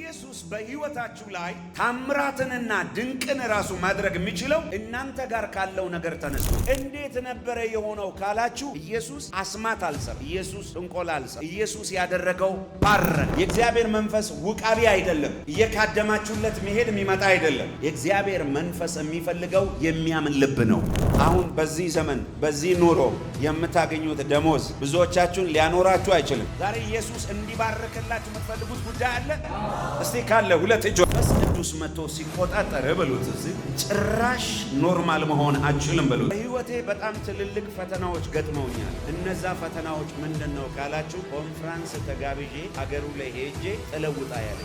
ኢየሱስ በሕይወታችሁ ላይ ታምራትንና ድንቅን ራሱ ማድረግ የሚችለው እናንተ ጋር ካለው ነገር ተነስቶ እንዴት ነበረ የሆነው ካላችሁ ኢየሱስ አስማት አልሰራ፣ ኢየሱስ ጥንቆላ አልሰራ። ኢየሱስ ያደረገው ባረከ። የእግዚአብሔር መንፈስ ውቃቢ አይደለም። እየካደማችሁለት መሄድ የሚመጣ አይደለም። የእግዚአብሔር መንፈስ የሚፈልገው የሚያምን ልብ ነው። አሁን በዚህ ዘመን በዚህ ኑሮ የምታገኙት ደሞዝ ብዙዎቻችሁን ሊያኖራችሁ አይችልም። ዛሬ ኢየሱስ እንዲባርክላችሁ የምትፈልጉት ጉዳይ አለ። እስቲ ካለ ሁለት እጆ ቅዱስ መጥቶ ሲቆጣጠር በሉት እዚህ ጭራሽ ኖርማል መሆን አችልም በሉት። በህይወቴ በጣም ትልልቅ ፈተናዎች ገጥመውኛል። እነዛ ፈተናዎች ምንድነው ካላችሁ ኮንፈረንስ ተጋብዤ አገሩ ላይ ሄጄ ተለውጣ ያለ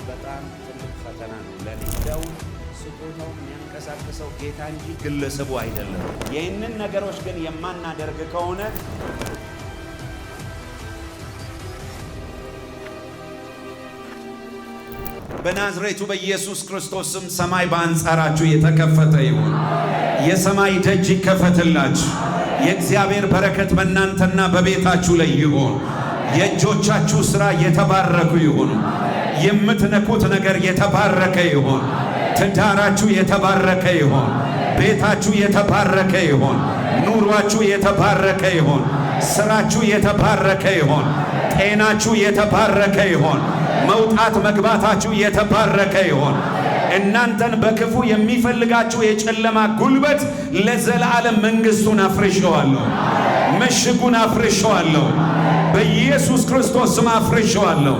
በጣም ትልቅ ፈተና ነው ለኔ። ደውል ስጦታው የሚያንቀሳቅሰው ጌታ እንጂ ግለሰቡ አይደለም። ይህንን ነገሮች ግን የማናደርግ ከሆነ በናዝሬቱ በኢየሱስ ክርስቶስ ስም ሰማይ በአንጻራችሁ የተከፈተ ይሁን። የሰማይ ደጅ ይከፈትላችሁ። የእግዚአብሔር በረከት በእናንተና በቤታችሁ ላይ ይሁን። የእጆቻችሁ ሥራ የተባረኩ ይሁን። የምትነኩት ነገር የተባረከ ይሁን። ትዳራችሁ የተባረከ ይሁን። ቤታችሁ የተባረከ ይሁን። ኑሯችሁ የተባረከ ይሁን። ሥራችሁ የተባረከ ይሁን። ጤናችሁ የተባረከ ይሁን። መውጣት መግባታችሁ የተባረከ ይሁን። እናንተን በክፉ የሚፈልጋችሁ የጨለማ ጉልበት ለዘላለም መንግሥቱን አፍርሼዋለሁ። ምሽጉን አፍርሼዋለሁ። በኢየሱስ ክርስቶስ ስም አፍርሼዋለሁ።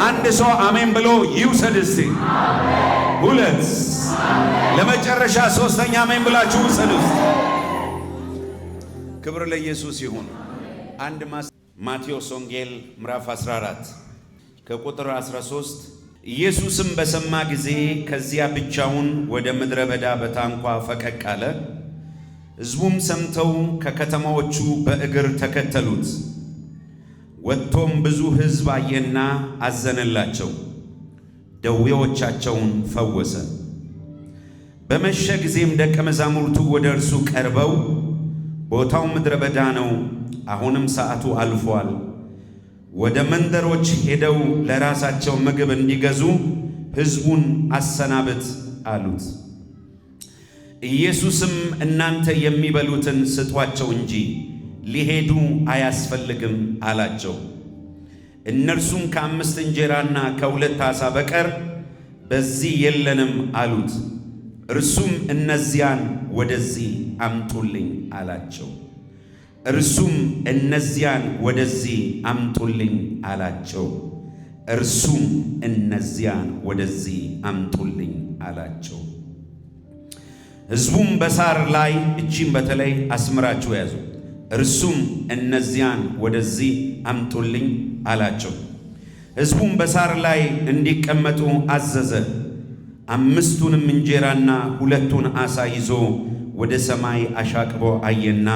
አንድ ሰው አሜን ብሎ ይውሰድ እስቲ። ሁለት ለመጨረሻ ሶስተኛ አሜን ብላችሁ ውሰዱ። ክብር ለኢየሱስ ይሁን። አንድ ማቴዎስ ወንጌል ምዕራፍ 14 ከቁጥር 13 ኢየሱስም በሰማ ጊዜ ከዚያ ብቻውን ወደ ምድረ በዳ በታንኳ ፈቀቅ አለ። ሕዝቡም ሰምተው ከከተማዎቹ በእግር ተከተሉት። ወጥቶም ብዙ ሕዝብ አየና አዘነላቸው፣ ደዌዎቻቸውን ፈወሰ። በመሸ ጊዜም ደቀ መዛሙርቱ ወደ እርሱ ቀርበው ቦታው ምድረ በዳ ነው፣ አሁንም ሰዓቱ አልፏል፣ ወደ መንደሮች ሄደው ለራሳቸው ምግብ እንዲገዙ ሕዝቡን አሰናብት አሉት። ኢየሱስም እናንተ የሚበሉትን ስጧቸው እንጂ ሊሄዱ አያስፈልግም አላቸው። እነርሱም ከ5 እንጀራና ከ2 ዓሣ በቀር በዚህ የለንም አሉት። እርሱም እነዚያን ወደዚህ አምጡልኝ አላቸው። እርሱም እነዚያን ወደዚህ አምጡልኝ አላቸው። እርሱም እነዚያን ወደዚህ አምጡልኝ አላቸው። ሕዝቡም በሳር ላይ እቺም በተለይ አስምራችሁ ያዙ። እርሱም እነዚያን ወደዚህ አምጡልኝ አላቸው። ሕዝቡም በሳር ላይ እንዲቀመጡ አዘዘ። 5ቱንም እንጀራና 2ቱን ዓሣ ይዞ ወደ ሰማይ አሻቅቦ አየና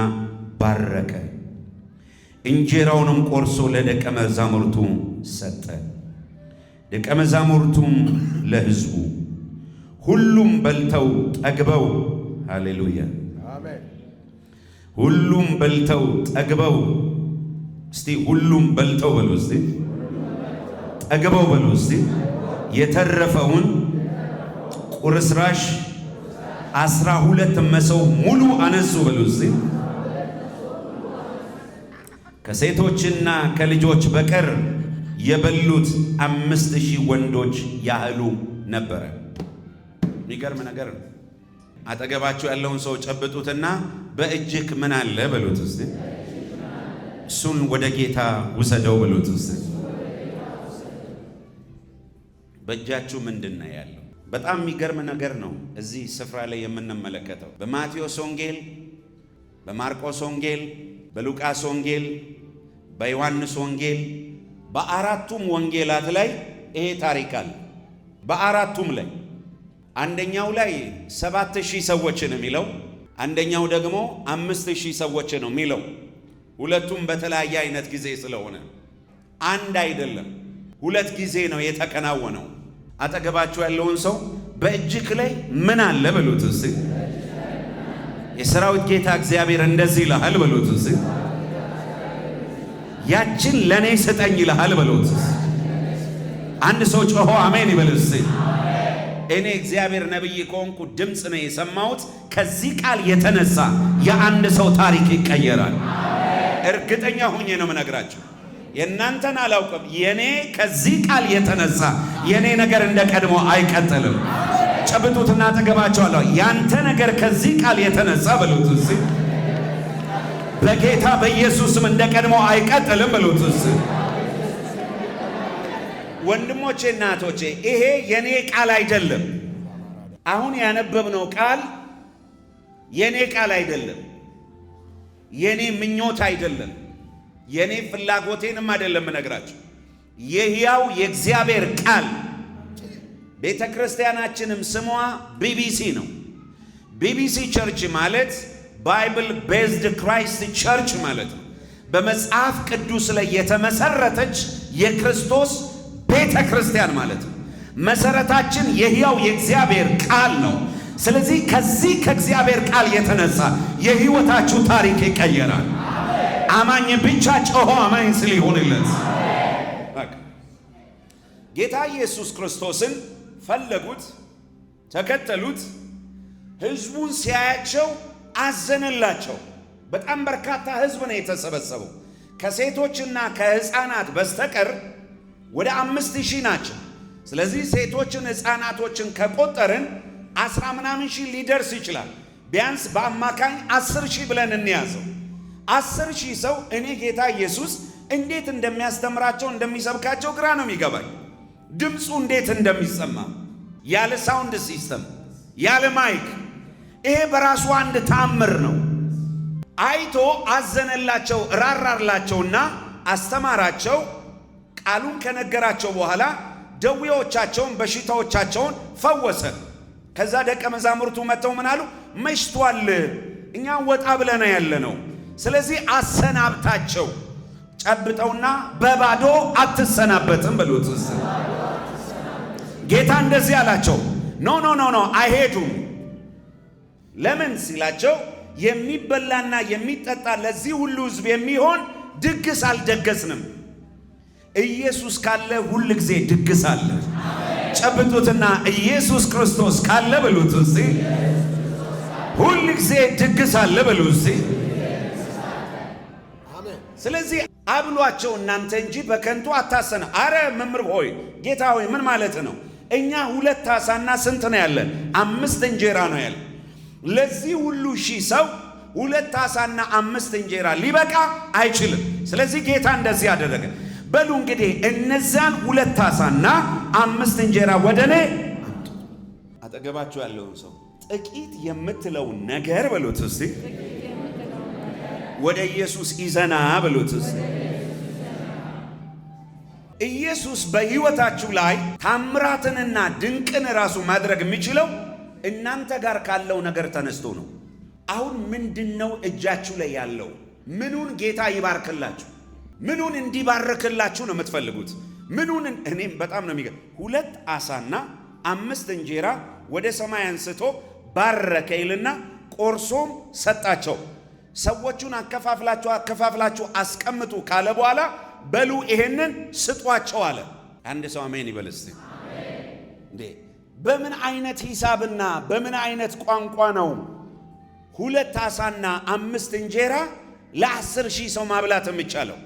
ባረከ። እንጀራውንም ቆርሶ ለደቀ መዛሙርቱ ሰጠ፣ ደቀ መዛሙርቱም ለሕዝቡ። ሁሉም በልተው ጠግበው፣ ሃሌሉያ አሜን። ሁሉም በልተው ጠግበው፣ እስቲ ሁሉም በልተው በሉ፣ እስቲ ጠግበው በሉ፣ እስቲ የተረፈውን ቁርስራሽ 12 መሶብ ሙሉ አነሱ በሉ፣ እስቲ ከሴቶችና ከልጆች በቀር የበሉት 5000 ወንዶች ያህሉ ነበረ። የሚገርም ነገር ነው። አጠገባችሁ ያለውን ሰው ጨብጡትና በእጅህ ምን አለ በሉት እስቲ። እሱን ወደ ጌታ ውሰደው በሉት እስቲ። በእጃችሁ ምንድን ነው ያለው? በጣም የሚገርም ነገር ነው እዚህ ስፍራ ላይ የምንመለከተው። በማቴዎስ ወንጌል፣ በማርቆስ ወንጌል፣ በሉቃስ ወንጌል፣ በዮሐንስ ወንጌል፣ በአራቱም ወንጌላት ላይ ይሄ ታሪክ አለ። በአራቱም ላይ አንደኛው ላይ 7000 ሰዎች ነው የሚለው፣ አንደኛው ደግሞ 5000 ሰዎች ነው የሚለው። ሁለቱም በተለያየ አይነት ጊዜ ስለሆነ አንድ አይደለም፣ ሁለት ጊዜ ነው የተከናወነው። አጠገባችሁ ያለውን ሰው በእጅክ ላይ ምን አለ በሉት እስቲ። የሰራዊት ጌታ እግዚአብሔር እንደዚህ ይልሃል በሉት እስቲ። ያችን ለኔ ስጠኝ ይልሃል በሉት። አንድ ሰው ጮሆ አሜን ይበልስ። እኔ እግዚአብሔር ነብይ ከሆንኩ ድምፅ ነው የሰማሁት። ከዚህ ቃል የተነሳ የአንድ ሰው ታሪክ ይቀየራል። እርግጠኛ ሆኜ ነው የምነግራችሁ። የእናንተን አላውቅም። የኔ ከዚህ ቃል የተነሳ የኔ ነገር እንደ ቀድሞ አይቀጥልም። ጨብጡትና አጠገባቸዋለሁ። ያንተ ነገር ከዚህ ቃል የተነሳ በሉት እስቲ በጌታ በኢየሱስም እንደ ቀድሞ አይቀጥልም በሉት እስቲ። ወንድሞቼ እናቶቼ፣ ይሄ የኔ ቃል አይደለም። አሁን ያነበብነው ቃል የኔ ቃል አይደለም። የኔ ምኞት አይደለም። የኔ ፍላጎቴንም አይደለም እነግራችሁ። የሕያው የእግዚአብሔር ቃል። ቤተ ክርስቲያናችንም ስሟ ቢቢሲ ነው። ቢቢሲ ቸርች ማለት ባይብል ቤዝድ ክራይስት ቸርች ማለት ነው። በመጽሐፍ ቅዱስ ላይ የተመሰረተች የክርስቶስ ቤተ ክርስቲያን ማለት ነው። መሰረታችን የሕያው የእግዚአብሔር ቃል ነው። ስለዚህ ከዚህ ከእግዚአብሔር ቃል የተነሳ የሕይወታችሁ ታሪክ ይቀየራል። አማኝ ብቻ ጮሆ አማኝ ስል ይሆንለት። ጌታ ኢየሱስ ክርስቶስን ፈለጉት፣ ተከተሉት። ሕዝቡን ሲያያቸው አዘነላቸው። በጣም በርካታ ሕዝብ ነው የተሰበሰበው። ከሴቶችና ከሕፃናት በስተቀር ወደ 5000 ናቸው። ስለዚህ ሴቶችን ሕፃናቶችን ከቆጠርን 10 ምናምን ሺህ ሊደርስ ይችላል። ቢያንስ በአማካኝ 10,000 ብለን እንያዘው። 10,000 ሰው እኔ ጌታ ኢየሱስ እንዴት እንደሚያስተምራቸው እንደሚሰብካቸው ግራ ነው የሚገባኝ። ድምፁ እንዴት እንደሚሰማ ያለ ሳውንድ ሲስተም ያለ ማይክ፣ ይሄ በራሱ አንድ ተአምር ነው። አይቶ አዘነላቸው፣ ራራላቸውና አስተማራቸው። ቃሉን ከነገራቸው በኋላ ደዌዎቻቸውን በሽታዎቻቸውን ፈወሰ። ከዛ ደቀ መዛሙርቱ መጥተው ምን አሉ? መሽቷል፣ እኛ ወጣ ብለና ያለ ነው። ስለዚህ አሰናብታቸው። ጨብጠውና በባዶ አትሰናበትም በሉት። ጌታ እንደዚህ አላቸው። ኖ ኖ ኖ ኖ አይሄዱም። ለምን ሲላቸው የሚበላና የሚጠጣ ለዚህ ሁሉ ሕዝብ የሚሆን ድግስ አልደገስንም። ኢየሱስ ካለ ሁል ጊዜ ድግስ አለ። ጨብጡትና ኢየሱስ ክርስቶስ ካለ በሉት እስቲ ሁል ጊዜ ድግስ አለ በሉት እስቲ። ስለዚህ አብሏቸው እናንተ እንጂ በከንቱ አታሰና። አረ መምህር ሆይ ጌታ ሆይ ምን ማለት ነው? እኛ 2 ዓሣና ስንት ነው ያለን? 5 እንጀራ ነው ያለን። ለዚህ ሁሉ ሺህ ሰው 2 ዓሣና 5 እንጀራ ሊበቃ አይችልም። ስለዚህ ጌታ እንደዚህ አደረገ። በሉ እንግዲህ እነዛን 2 ዓሣና 5 እንጀራ ወደ እኔ አምጡ። አጠገባችሁ ያለውን ሰው ጥቂት የምትለው ነገር በሉት እስቲ ወደ ኢየሱስ ይዘና በሉት እስቲ። ኢየሱስ በሕይወታችሁ ላይ ታምራትንና ድንቅን ራሱ ማድረግ የሚችለው እናንተ ጋር ካለው ነገር ተነስቶ ነው። አሁን ምንድነው እጃችሁ ላይ ያለው? ምኑን ጌታ ይባርክላችሁ? ምኑን እንዲባርክላችሁ ነው የምትፈልጉት? ምኑን? እኔም በጣም ነው የሚገርም። 2 ዓሣና 5 እንጀራ ወደ ሰማይ አንስቶ ባረከ ይልና ቆርሶም ሰጣቸው። ሰዎቹን አከፋፍላችሁ አስቀምጡ ካለ በኋላ በሉ ይሄንን ስጧቸው አለ። አንድ ሰው አሜን ይበል እስቲ። እንዴ በምን አይነት ሂሳብና በምን አይነት ቋንቋ ነው 2 ዓሣና 5 እንጀራ ለ10,000 ሰው ማብላት የሚቻለው?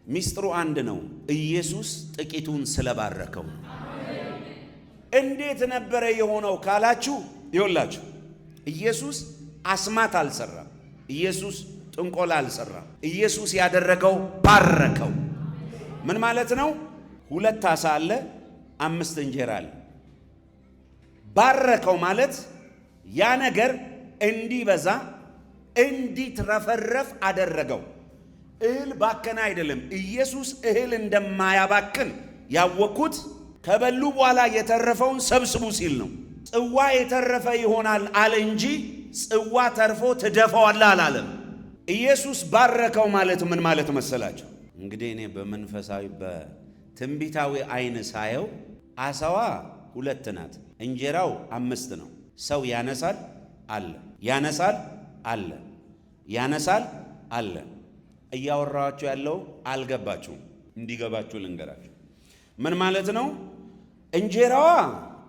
ሚስጥሩ አንድ ነው። ኢየሱስ ጥቂቱን ስለባረከው። እንዴት ነበረ የሆነው ካላችሁ፣ ይኸውላችሁ ኢየሱስ አስማት አልሰራም። ኢየሱስ ጥንቆላ አልሰራም። ኢየሱስ ያደረገው ባረከው። ምን ማለት ነው? 2 ዓሣ አለ፣ 5 እንጀራ አለ። ባረከው ማለት ያ ነገር እንዲበዛ እንዲትረፈረፍ አደረገው። እህል ባከነ አይደለም። ኢየሱስ እህል እንደማያባክን ያወቅኩት ከበሉ በኋላ የተረፈውን ሰብስቡ ሲል ነው። ጽዋ የተረፈ ይሆናል አለ እንጂ ጽዋ ተርፎ ትደፋዋለህ አላለም። ኢየሱስ ባረከው ማለት ምን ማለት መሰላቸው? እንግዲህ እኔ በመንፈሳዊ በትንቢታዊ አይን ሳየው ዓሣዋ 2 ናት፣ እንጀራው 5 ነው። ሰው ያነሳል አለ፣ ያነሳል አለ፣ ያነሳል አለ። እያወራኋችሁ ያለው አልገባችሁም? እንዲገባችሁ ልንገራችሁ። ምን ማለት ነው? እንጀራዋ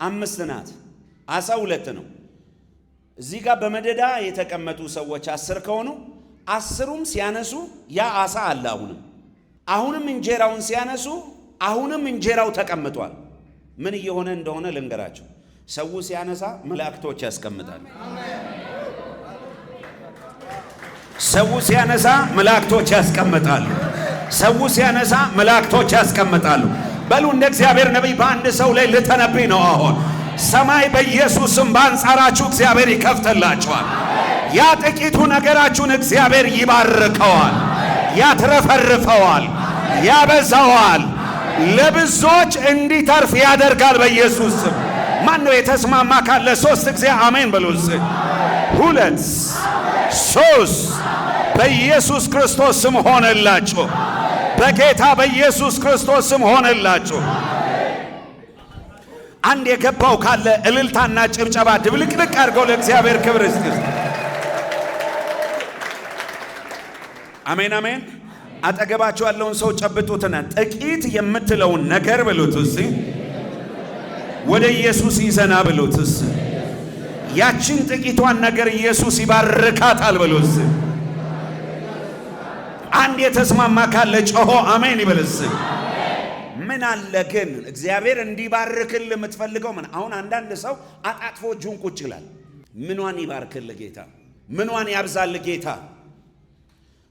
5 ናት፣ አሳ 2 ነው። እዚህ ጋር በመደዳ የተቀመጡ ሰዎች 10 ከሆኑ 10ም ሲያነሱ ያ አሳ አለ። አሁንም እንጀራውን ሲያነሱ አሁንም እንጀራው ተቀምጧል። ምን እየሆነ እንደሆነ ልንገራችሁ። ሰው ሲያነሳ መላእክቶች ያስቀምጣሉ። ሰው ሲያነሳ መላእክቶች ያስቀምጣሉ። ሰው ሲያነሳ መላእክቶች ያስቀምጣሉ። በሉ እንደ እግዚአብሔር ነቢይ በአንድ ሰው ላይ ልተነብይ ነው። አሁን ሰማይ በኢየሱስም በአንጻራችሁ እግዚአብሔር ይከፍትላችኋል። ያ ጥቂቱ ነገራችሁን እግዚአብሔር ይባርከዋል፣ ያትረፈርፈዋል፣ ያበዛዋል፣ ለብዙዎች እንዲተርፍ ያደርጋል በኢየሱስ ስም። ማን ነው የተስማማ ካለ 3 ጊዜ አሜን በሉ። 2 3 በኢየሱስ ክርስቶስ ስም ሆነላችሁ። በጌታ በኢየሱስ ክርስቶስ ስም ሆነላችሁ። አንድ የገባው ካለ እልልታና ጭብጨባ ድብልቅልቅ አድርገው ለእግዚአብሔር ክብር እስቲ። አሜን አሜን። አጠገባችሁ ያለውን ሰው ጨብጡትና ጥቂት የምትለውን ነገር ብሉት እስቲ፣ ወደ ኢየሱስ ይዘና ብሉት እስቲ። ያችን ጥቂቷን ነገር ኢየሱስ ይባርካታል ብሉት እስቲ። አንድ የተስማማ ካለ ጮሆ አሜን ይበልስ። ምን አለ ግን እግዚአብሔር እንዲባርክል የምትፈልገው ምን? አሁን አንዳንድ ሰው አጣጥፎ እጁን ቁጭ ይላል። ምኗን ይባርክል ጌታ? ምኗን ያብዛል ጌታ?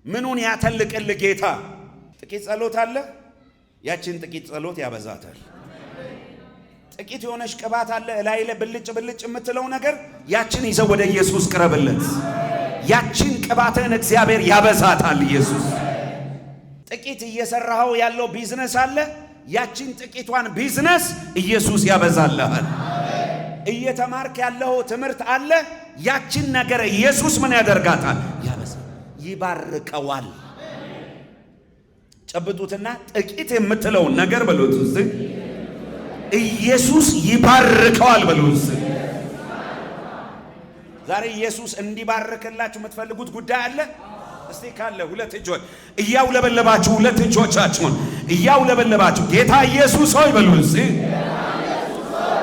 ምኑን ያተልቅል ጌታ? ጥቂት ጸሎት አለ፣ ያችን ጥቂት ጸሎት ያበዛታል። ጥቂት የሆነች ቅባት አለ እላይ ላይ ብልጭ ብልጭ የምትለው ነገር፣ ያችን ይዘው ወደ ኢየሱስ ቅረብለት። ያችን ቅባትን እግዚአብሔር ያበዛታል ኢየሱስ። ጥቂት እየሰራው ያለው ቢዝነስ አለ፣ ያችን ጥቂቷን ቢዝነስ ኢየሱስ ያበዛልሃል። እየተማርክ ያለው ትምህርት አለ፣ ያችን ነገር ኢየሱስ ምን ያደርጋታል? ያበዛል፣ ይባርከዋል። ጨብጡትና ጥቂት የምትለው ነገር በሉት እስቲ፣ ኢየሱስ ይባርከዋል በሉት። ዛሬ ኢየሱስ እንዲባርክላችሁ የምትፈልጉት ጉዳይ አለ? እስቲ ካለ 2 እጆች እያውለበለባችሁ 2 እጆቻችሁን እያውለበለባችሁ ጌታ ኢየሱስ ሆይ በሉ እስቲ።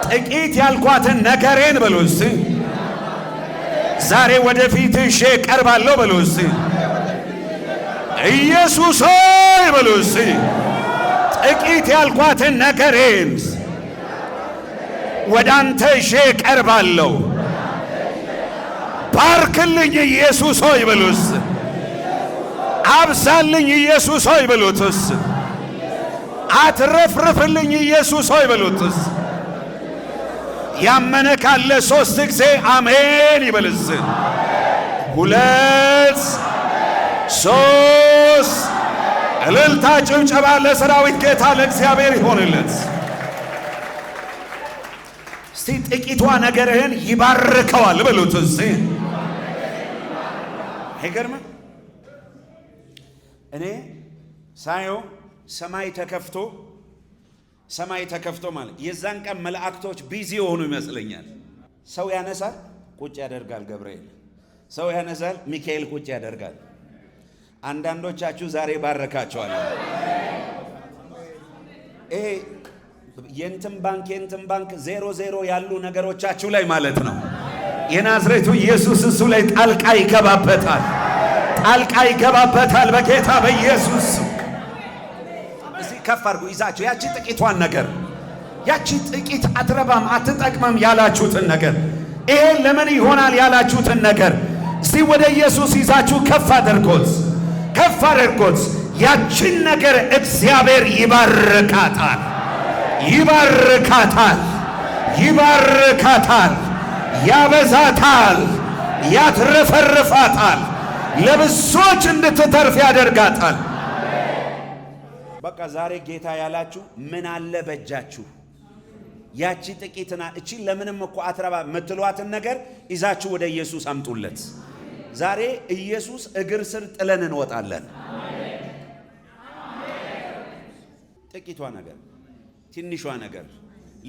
ጥቂት ያልኳትን ነገሬን በሉ እስቲ ዛሬ ወደፊት እሺ ቀርባለሁ በሉ እስቲ። ኢየሱስ ሆይ በሉ እስቲ። ጥቂት ያልኳትን ነገሬን ወደ አንተ እሺ ቀርባለሁ። ባርክልኝ ኢየሱስ ሆይ በሉስ። አብዛልኝ ኢየሱስ ሆይ በሉትስ። አትረፍርፍልኝ ኢየሱስ ሆይ በሉትስ። ያመነ ካለ 3 ጊዜ አሜን ይበልስ። 2 3 እልልታ ጭብጨባ ለሰራዊት ጌታ ለእግዚአብሔር ይሆንለት። እስቲ ጥቂቷ ነገርህን ይባርከዋል በሉት እስቲ። አይገርምም? እኔ ሳየው ሰማይ ተከፍቶ ማለት የዛን ቀን መላእክቶች ቢዚ የሆኑ ይመስለኛል። ሰው ያነሳል፣ ቁጭ ያደርጋል ገብርኤል። ሰው ያነሳል፣ ሚካኤል ቁጭ ያደርጋል። አንዳንዶቻችሁ ዛሬ ባረካቸዋለሁ። ይሄ የእንትን ባንክ 00 ያሉ ነገሮቻችሁ ላይ ማለት ነው። የናዝሬቱ ኢየሱስ እሱ ላይ ጣልቃ ይገባበታል በጌታ በኢየሱስ። እስቲ ከፍ አድርጉ ይዛችሁ ያቺ ጥቂቷን ነገር፣ ያቺ ጥቂት አትረባም አትጠቅመም ያላችሁትን ነገር፣ ይሄ ለምን ይሆናል ያላችሁትን ነገር እስቲ ወደ ኢየሱስ ይዛችሁ ከፍ አድርጎት። ያቺን ነገር እግዚአብሔር ይባርካታል፣ ያበዛታል፣ ያትረፈርፋታል፣ ለብዙዎች እንድትተርፍ ያደርጋታል። በቃ ዛሬ ጌታ ያላችሁ ምን አለ በእጃችሁ? ያቺ ጥቂትና እቺ ለምንም እኮ አትረባ የምትሏትን ነገር ይዛችሁ ወደ ኢየሱስ አምጡለት። ዛሬ ኢየሱስ እግር ስር ጥለን እንወጣለን። ጥቂቷ ነገር፣ ትንሿ ነገር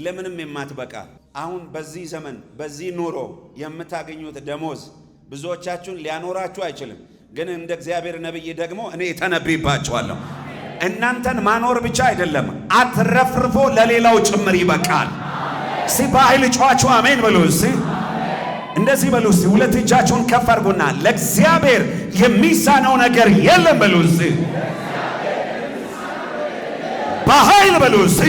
ለምንም የማትበቃ አሁን በዚህ ዘመን በዚህ ኑሮ የምታገኙት ደሞዝ ብዙዎቻችሁን ሊያኖራችሁ አይችልም። ግን እንደ እግዚአብሔር ነብይ ደግሞ እኔ ተነብይባችኋለሁ። እናንተን ማኖር ብቻ አይደለም፣ አትረፍርፎ ለሌላው ጭምር ይበቃል። እስቲ በኃይል ጨዋችሁ አሜን በሉ። እስቲ እንደዚህ በሉ። እስቲ ሁለት እጃችሁን ከፍ አድርጉና ለእግዚአብሔር የሚሳነው ነገር የለም በሉ። እስቲ በኃይል በሉ። እስቲ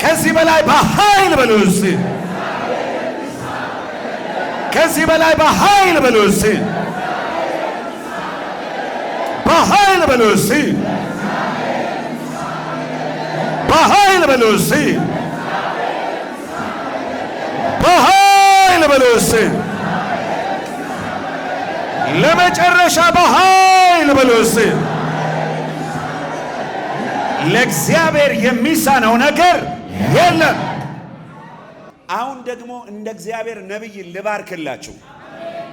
ከዚህ በላይ በኃይል በሉ። እስቲ ከዚህ በላይ በኃይል በሉ። እስቲ በኃይል በሉ። እስቲ በኃይል በሉ። እስቲ በኃይል በሉ። እስቲ ለመጨረሻ በኃይል በሉ። እስቲ ለእግዚአብሔር የሚሳነው ነገር የለም። አሁን ደግሞ እንደ እግዚአብሔር ነብይ ልባርክላችሁ።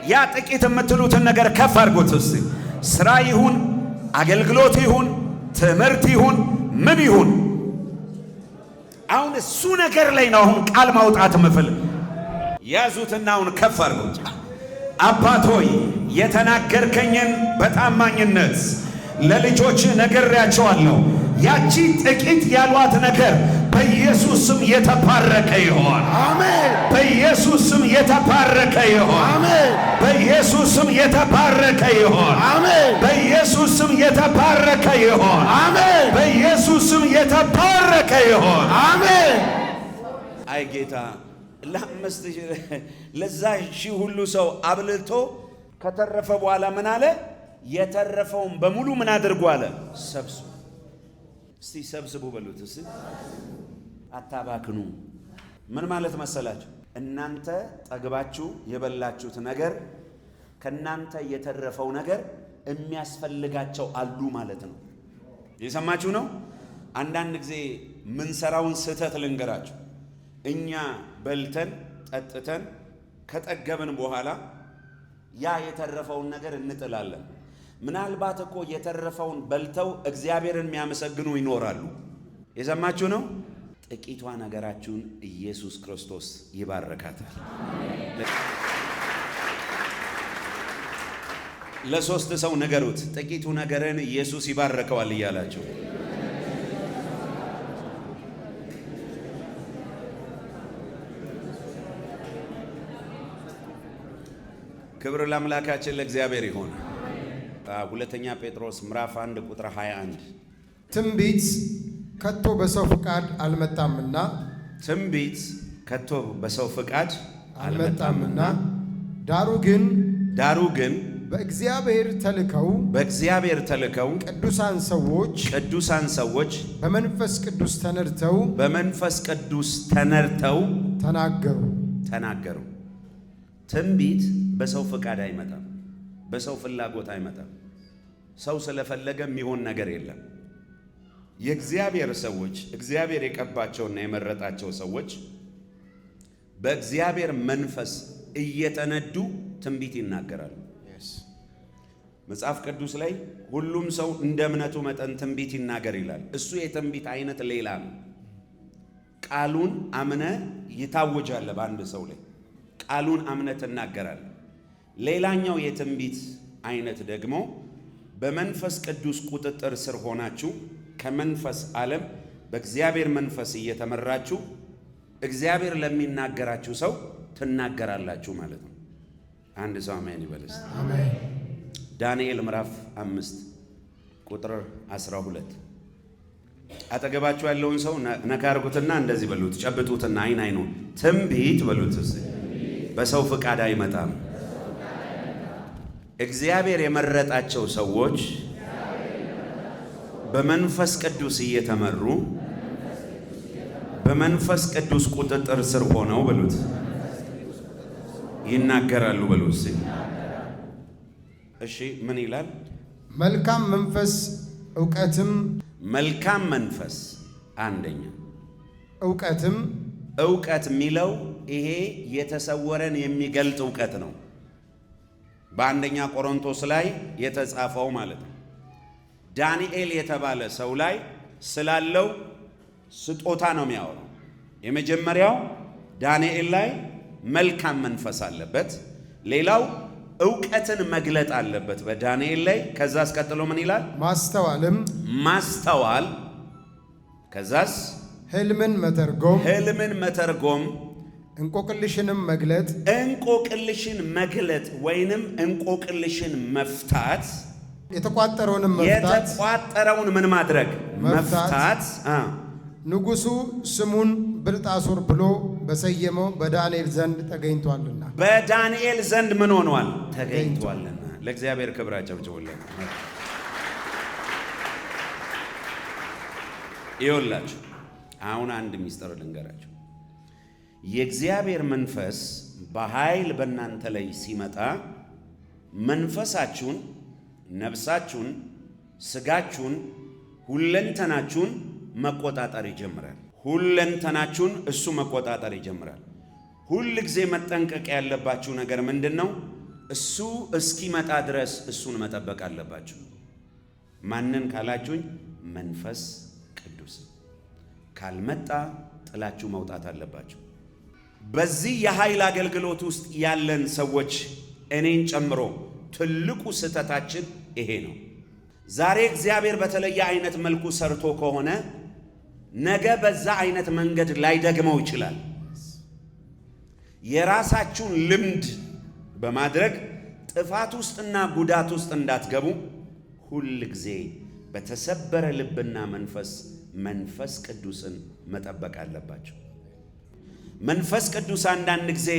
ያ ጥቂት የምትሉትን ነገር ከፍ አድርጉት እስቲ። ስራ ይሁን፣ አገልግሎት ይሁን፣ ትምህርት ይሁን፣ ምን ይሁን፣ አሁን እሱ ነገር ላይ ነው አሁን ቃል ማውጣት ምፍል። ያዙትና አሁን ከፍ አድርጉት። አባት ሆይ የተናገርከኝን በታማኝነት ለልጆች ነግሬያቸዋለሁ። ያቺ ጥቂት ያሏት ነገር በኢየሱስ ስም የተባረከ ይሆን። አሜን። በኢየሱስ ስም የተባረከ ይሆን። አሜን። በኢየሱስ ስም የተባረከ ይሆን። አሜን። በኢየሱስ ስም የተባረከ ይሆን። አሜን። በኢየሱስ ስም የተባረከ ይሆን። አሜን። አይ ጌታ ለዛ ሺህ ሁሉ ሰው አብልቶ ከተረፈ በኋላ ምን አለ? የተረፈውን በሙሉ ምን አድርጉ አለ? ሰብስቡ። እስቲ ሰብስቡ በሉት። እስቲ አታባክኑ። ምን ማለት መሰላችሁ? እናንተ ጠግባችሁ የበላችሁት ነገር ከናንተ የተረፈው ነገር የሚያስፈልጋቸው አሉ ማለት ነው። የሰማችሁ ነው። አንዳንድ ጊዜ ምን ሰራውን ስህተት ልንገራችሁ። እኛ በልተን ጠጥተን ከጠገብን በኋላ ያ የተረፈውን ነገር እንጥላለን። ምናልባት እኮ የተረፈውን በልተው እግዚአብሔርን የሚያመሰግኑ ይኖራሉ። የሰማችሁ ነው። ጥቂቷ ነገራችሁን ኢየሱስ ክርስቶስ ይባረካታል። ለሶስት ሰው ነገሩት፣ ጥቂቱ ነገርን ኢየሱስ ይባርከዋል እያላችሁ። ክብር ለአምላካችን ለእግዚአብሔር ይሁን። ሁለተኛ ጴጥሮስ ምዕራፍ 1 ቁጥር 21 ትንቢት ከቶ በሰው ፍቃድ አልመጣምና ትንቢት ከቶ በሰው ፍቃድ አልመጣምና ዳሩ ግን በእግዚአብሔር ተልከው ቅዱሳን ሰዎች በመንፈስ ቅዱስ ተነድተው ተናገሩ። ትንቢት በሰው ፍቃድ አይመጣም። በሰው ፍላጎት አይመጣም። ሰው ስለፈለገ የሚሆን ነገር የለም። የእግዚአብሔር ሰዎች እግዚአብሔር የቀባቸውና የመረጣቸው ሰዎች በእግዚአብሔር መንፈስ እየተነዱ ትንቢት ይናገራሉ። መጽሐፍ ቅዱስ ላይ ሁሉም ሰው እንደ እምነቱ መጠን ትንቢት ይናገር ይላል። እሱ የትንቢት አይነት ሌላ ነው። ቃሉን አምነ ይታወጃል። በአንድ ሰው ላይ ቃሉን አምነ ትናገራል። ሌላኛው የትንቢት አይነት ደግሞ በመንፈስ ቅዱስ ቁጥጥር ስር ሆናችሁ ከመንፈስ ዓለም በእግዚአብሔር መንፈስ እየተመራችሁ እግዚአብሔር ለሚናገራችሁ ሰው ትናገራላችሁ ማለት ነው። አንድ ሰው አሜን ይበልስ። አሜን። ዳንኤል ምዕራፍ 5 ቁጥር 12 አጠገባችሁ ያለውን ሰው ነካ አድርጉትና እንደዚህ በሉት፣ ጨብጡትና አይኑን ትንቢት በሉት። በሰው ፍቃድ አይመጣም። እግዚአብሔር የመረጣቸው ሰዎች በመንፈስ ቅዱስ እየተመሩ በመንፈስ ቅዱስ ቁጥጥር ስር ሆነው በሉት ይናገራሉ በሉት። እሺ ምን ይላል? መልካም መንፈስ መልካም መንፈስ አንደኛ እውቀት የሚለው ይሄ የተሰወረን የሚገልጥ እውቀት ነው። በአንደኛ ቆሮንቶስ ላይ የተጻፈው ማለት ነው። ዳንኤል የተባለ ሰው ላይ ስላለው ስጦታ ነው የሚያወራው። የመጀመሪያው ዳንኤል ላይ መልካም መንፈስ አለበት። ሌላው እውቀትን መግለጥ አለበት በዳንኤል ላይ። ከዛስ ቀጥሎ ምን ይላል? ማስተዋል። ከዛስ ህልምን መተርጎም፣ እንቆቅልሽን መግለጥ ወይንም እንቆቅልሽን መፍታት፣ የተቋጠረውን ምን ማድረግ? መፍታት። ንጉሡ ስሙን ብልጣሶር ብሎ በሰየመው በዳንኤል ዘንድ ተገኝቷልና። በዳንኤል ዘንድ ምን ሆኗል? ተገኝቷልና። ለእግዚአብሔር ክብር አጨብጭቡለት። ይኸውላችሁ አሁን አንድ ሚስጥር ልንገራችሁ። የእግዚአብሔር መንፈስ በኃይል በእናንተ ላይ ሲመጣ መንፈሳችሁን፣ ነፍሳችሁን፣ ስጋችሁን፣ ሁለንተናችሁን መቆጣጠር ይጀምራል። ሁለንተናችሁን እሱ መቆጣጠር ይጀምራል። ሁል ጊዜ መጠንቀቅ ያለባችሁ ነገር ምንድነው? እሱ እስኪመጣ ድረስ እሱን መጠበቅ አለባችሁ። ማንን ካላችሁኝ፣ መንፈስ ቅዱስ ካልመጣ ጥላችሁ መውጣት አለባችሁ። በዚህ የኃይል አገልግሎት ውስጥ ያለን ሰዎች እኔን ጨምሮ ትልቁ ስህተታችን ይሄ ነው። ዛሬ እግዚአብሔር በተለየ አይነት መልኩ ሰርቶ ከሆነ ነገ በዛ አይነት መንገድ ላይ ደግመው ይችላል። የራሳችሁን ልምድ በማድረግ ጥፋት ውስጥና ጉዳት ውስጥ እንዳትገቡ ሁል ጊዜ በተሰበረ ልብና መንፈስ ቅዱስን መጠበቅ አለባቸው። መንፈስ ቅዱስ አንዳንድ ጊዜ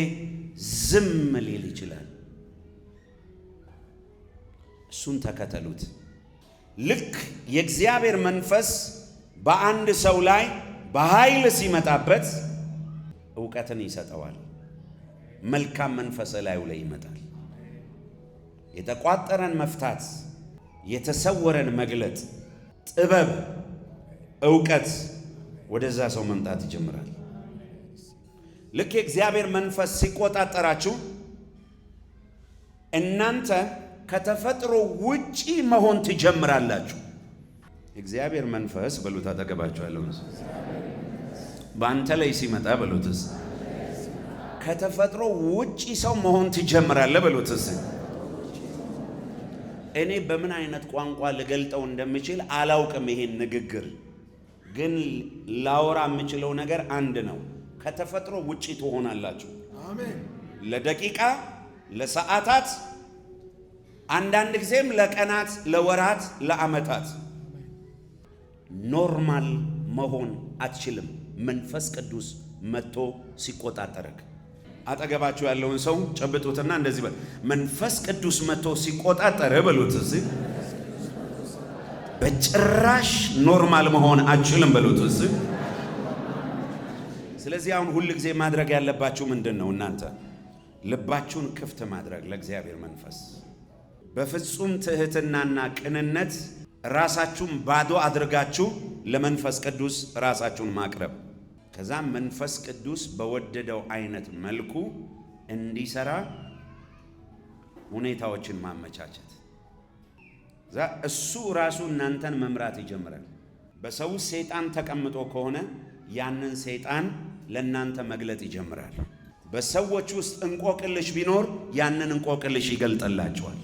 ዝም ሊል ይችላል። እሱን ተከተሉት። ልክ የእግዚአብሔር መንፈስ በአንድ ሰው ላይ በኃይል ሲመጣበት ዕውቀትን ይሰጠዋል። መልካም መንፈስ ላዩ ላይ ይመጣል። የተቋጠረን መፍታት፣ የተሰወረን መግለጥ፣ ጥበብ፣ ዕውቀት ወደዛ ሰው መምጣት ይጀምራል። ልክ የእግዚአብሔር መንፈስ ሲቆጣጠራችሁ እናንተ ከተፈጥሮ ውጪ መሆን ትጀምራላችሁ። እግዚአብሔር መንፈስ በሉት፣ አጠገባችኋለሁ፣ በአንተ ላይ ሲመጣ በሉትስ፣ ከተፈጥሮ ውጪ ሰው መሆን ትጀምራለህ በሉትስ። እኔ በምን አይነት ቋንቋ ልገልጠው እንደምችል አላውቅም። ይሄን ንግግር ግን ላወራ የምችለው ነገር አንድ ነው። ከተፈጥሮ ውጪ ትሆናላችሁ። አሜን። ለደቂቃ፣ ለሰዓታት፣ አንዳንድ ጊዜም ለቀናት፣ ለወራት፣ ለዓመታት ኖርማል መሆን አትችልም። መንፈስ ቅዱስ መጥቶ ሲቆጣጠርክ አጠገባችሁ ያለውን ሰው ጨብጡትና እንደዚህ በል፣ መንፈስ ቅዱስ መጥቶ ሲቆጣጠር በሉት። እዚህ በጭራሽ ኖርማል መሆን አትችልም በሉት። እዚህ ስለዚህ አሁን ሁል ጊዜ ማድረግ ያለባችሁ ምንድነው? እናንተ ልባችሁን ክፍት ማድረግ ለእግዚአብሔር መንፈስ፣ በፍጹም ትህትናና ቅንነት ራሳችሁን ባዶ አድርጋችሁ ለመንፈስ ቅዱስ ራሳችሁን ማቅረብ። ከዛም መንፈስ ቅዱስ በወደደው አይነት መልኩ እንዲሰራ ሁኔታዎችን ማመቻቸት። እሱ ራሱ እናንተን መምራት ይጀምራል። በሰው ሰይጣን ተቀምጦ ከሆነ ያንን ሰይጣን ለእናንተ መግለጥ ይጀምራል። በሰዎች ውስጥ እንቆቅልሽ ቢኖር ያንን እንቆቅልሽ ይገልጥላቸዋል።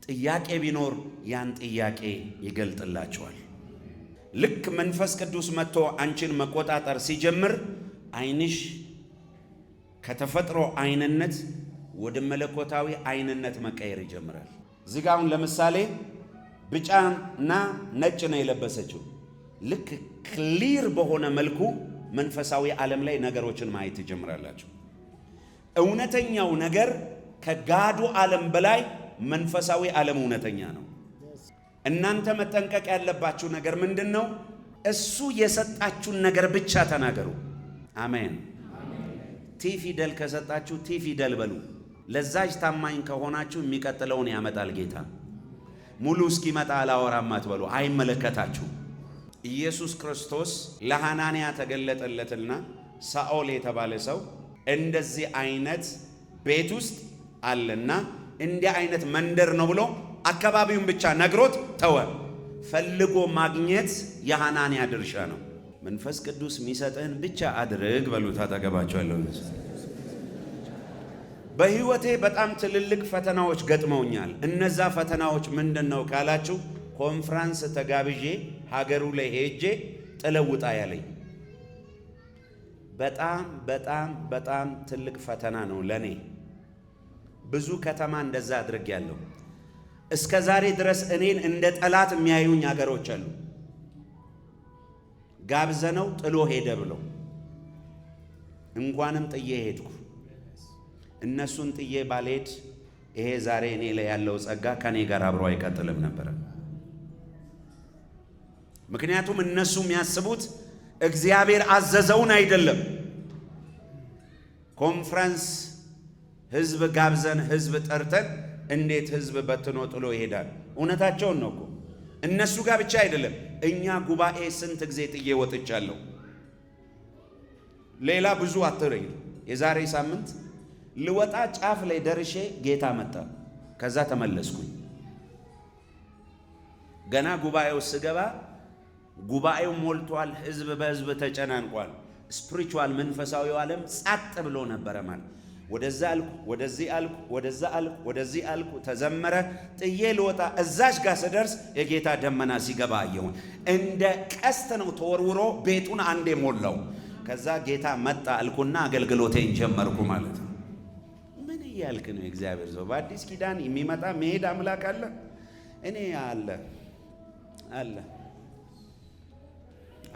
ጥያቄ ቢኖር ያን ጥያቄ ይገልጥላቸዋል። ልክ መንፈስ ቅዱስ መጥቶ አንቺን መቆጣጠር ሲጀምር ዓይንሽ ከተፈጥሮ ዓይንነት ወደ መለኮታዊ ዓይንነት መቀየር ይጀምራል። እዚህ ጋር አሁን ለምሳሌ ቢጫና ነጭ ነው የለበሰችው። ልክ ክሊር በሆነ መልኩ መንፈሳዊ ዓለም ላይ ነገሮችን ማየት ትጀምራላችሁ። እውነተኛው ነገር ከጋዱ ዓለም በላይ መንፈሳዊ ዓለም እውነተኛ ነው። እናንተ መጠንቀቅ ያለባችሁ ነገር ምንድነው? እሱ የሰጣችሁን ነገር ብቻ ተናገሩ። አሜን። ቲ ፊደል ከሰጣችሁ ቲ ፊደል በሉ። ለዛች ታማኝ ከሆናችሁ የሚቀጥለውን ያመጣል ጌታ። ሙሉ እስኪመጣ አላወራም አትበሉ፣ አይመለከታችሁ። ኢየሱስ ክርስቶስ ለሐናንያ ተገለጠለትና ሳኦል የተባለ ሰው እንደዚህ አይነት ቤት ውስጥ አለና እንዲህ አይነት መንደር ነው ብሎ አካባቢውን ብቻ ነግሮት ተወ። ፈልጎ ማግኘት የሐናንያ ድርሻ ነው። መንፈስ ቅዱስ የሚሰጥህን ብቻ አድርግ በሉት። አጠገባቸው ያለው በህይወቴ በጣም ትልልቅ ፈተናዎች ገጥመውኛል። እነዛ ፈተናዎች ምንድነው ካላችሁ ኮንፈረንስ ተጋብዤ ሀገሩ ላይ ሄጄ ጥለውጣ ያለኝ በጣም ትልቅ ፈተና ነው ለኔ። ብዙ ከተማ እንደዛ አድርጌያለሁ። እስከ ዛሬ ድረስ እኔን እንደ ጠላት የሚያዩኝ ሀገሮች አሉ። ጋብዘነው ጥሎ ሄደ ብለው እንኳንም ጥዬ ሄድኩ። እነሱን ጥዬ ባልሄድ ይሄ ዛሬ እኔ ላይ ያለው ጸጋ ከኔ ጋር አብሮ አይቀጥልም ነበር። ምክንያቱም እነሱ የሚያስቡት እግዚአብሔር አዘዘውን አይደለም። ኮንፈረንስ ህዝብ ጋብዘን ህዝብ ጠርተን እንዴት ህዝብ በትኖ ጥሎ ይሄዳል? እውነታቸውን ነው እኮ። እነሱ ጋር ብቻ አይደለም፣ እኛ ጉባኤ ስንት ጊዜ ጥዬ ወጥቻለሁ። ሌላ ብዙ አትረኝ። የዛሬ ሳምንት ልወጣ ጫፍ ላይ ደርሼ ጌታ መጣ። ከዛ ተመለስኩኝ። ገና ጉባኤው ስገባ ጉባኤው ሞልቷል። ህዝብ በህዝብ ተጨናንቋል። ስፒሪቹዋል መንፈሳዊው ዓለም ጸጥ ብሎ ነበረ ማለት። ወደዛ አልኩ፣ ወደዚህ አልኩ፣ ወደዛ አልኩ፣ ወደዚህ አልኩ፣ ተዘመረ። ጥዬ ልወጣ እዛች ጋር ስደርስ የጌታ ደመና ሲገባ አየሁን። እንደ ቀስት ነው ተወርውሮ ቤቱን አንዴ ሞላው። ከዛ ጌታ መጣ አልኩና አገልግሎቴን ጀመርኩ ማለት ነው። ምን እያልክ ነው እግዚአብሔር ሰው? በአዲስ ኪዳን የሚመጣ መሄድ አምላክ አለ። እኔ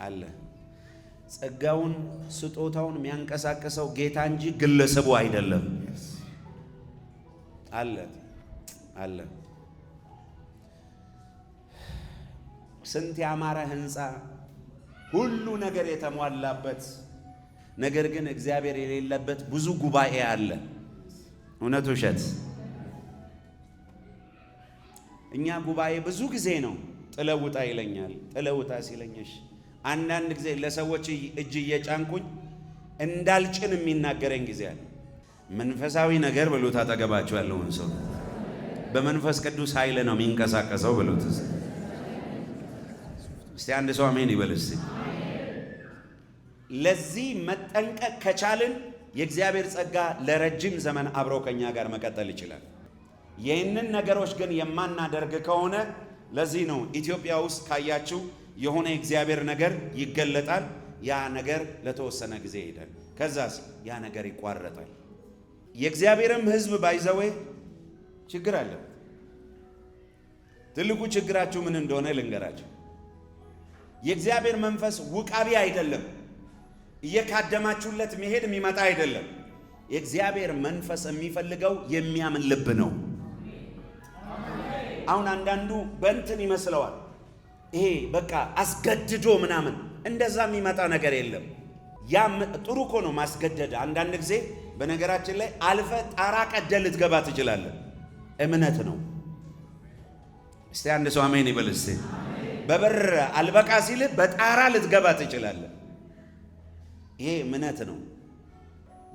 አለ ጸጋውን ስጦታውን የሚያንቀሳቅሰው ጌታ እንጂ ግለሰቡ አይደለም። አለ ስንት ያማረ ህንፃ ሁሉ ነገር የተሟላበት ነገር ግን እግዚአብሔር የሌለበት ብዙ ጉባኤ አለ። እውነት ውሸት? እኛ ጉባኤ ብዙ ጊዜ ነው ጥለውጣ ይለኛል። ጥለውጣ ሲለኝሽ አንዳንድ ጊዜ ለሰዎች እጅ እየጫንኩኝ እንዳልጭን የሚናገረኝ ጊዜ አለ። መንፈሳዊ ነገር ብሎት አጠገባቸው ያለውን ሰው በመንፈስ ቅዱስ ኃይል ነው የሚንቀሳቀሰው ብሎት። እስቲ አንድ ሰው አሜን ይበል እስቲ። ለዚህ መጠንቀቅ ከቻልን የእግዚአብሔር ጸጋ ለረጅም ዘመን አብሮ ከኛ ጋር መቀጠል ይችላል። ይህንን ነገሮች ግን የማናደርግ ከሆነ ለዚህ ነው ኢትዮጵያ ውስጥ ካያችሁ የሆነ እግዚአብሔር ነገር ይገለጣል። ያ ነገር ለተወሰነ ጊዜ ይሄዳል። ከዛስ ያ ነገር ይቋረጣል። የእግዚአብሔርም ሕዝብ ባይዘዌ ችግር አለ። ትልቁ ችግራችሁ ምን እንደሆነ ልንገራችሁ። የእግዚአብሔር መንፈስ ውቃቢ አይደለም። እየካደማችሁለት መሄድ የሚመጣ አይደለም። የእግዚአብሔር መንፈስ የሚፈልገው የሚያምን ልብ ነው። አሁን አንዳንዱ በእንትን ይመስለዋል። ይሄ በቃ አስገድዶ ምናምን እንደዛ የሚመጣ ነገር የለም። ያ ጥሩ እኮ ነው ማስገደድ። አንዳንድ ጊዜ በነገራችን ላይ አልፈ ጣራ ቀደ ልትገባ ትችላለህ። እምነት ነው። እስቲ አንድ ሰው አሜን ይበል እስቲ። በበር አልበቃ ሲል በጣራ ልትገባ ትችላለህ። ይሄ እምነት ነው።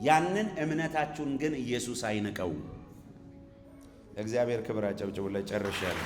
ያንን እምነታችሁን ግን ኢየሱስ አይንቀው። እግዚአብሔር ክብር አጨብጭቡለት። ጨርሻለሁ።